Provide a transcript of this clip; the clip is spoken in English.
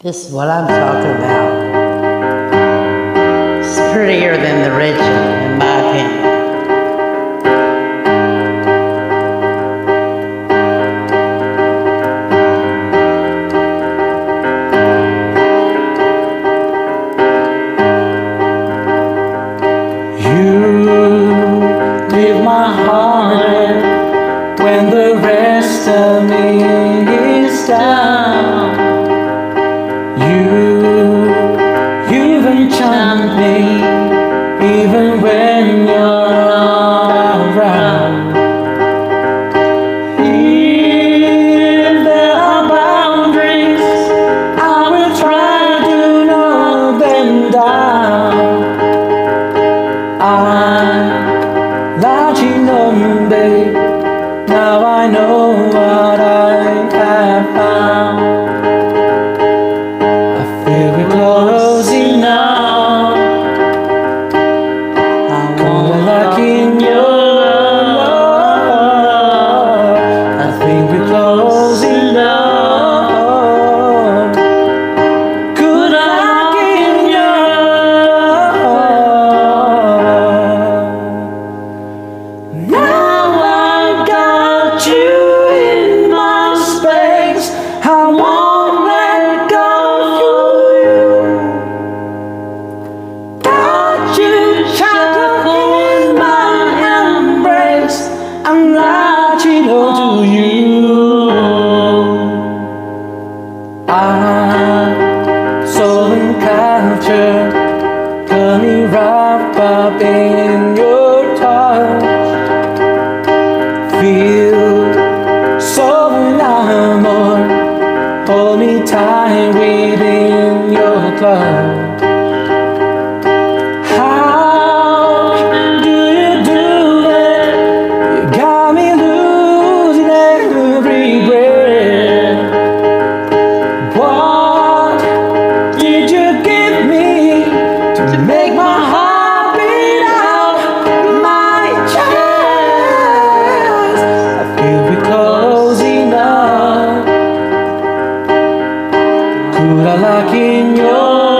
This is what I'm talking about. It's prettier than the original, in my opinion. You leave my heart when the rest of me is down. You enchant me even when you're not around. If there are boundaries, I will try to knock them down. I'm latching on, babe. Now I know what I have found. I feel we're closing now. I wanna lock in your love. I think we're closing now. Could I lock in your love? Now I've got you in my space. I won't let go of you. Got you trapped in my embrace. I'm latching onto you. I'm so encaptured, got me wrapped up in your touch. Feel so enamored, hold me tight within your clutch. How do you do it? You got me losing every breath. What did you give me to make my heart beat out my chest? I feel we're closing up. Could I lock in your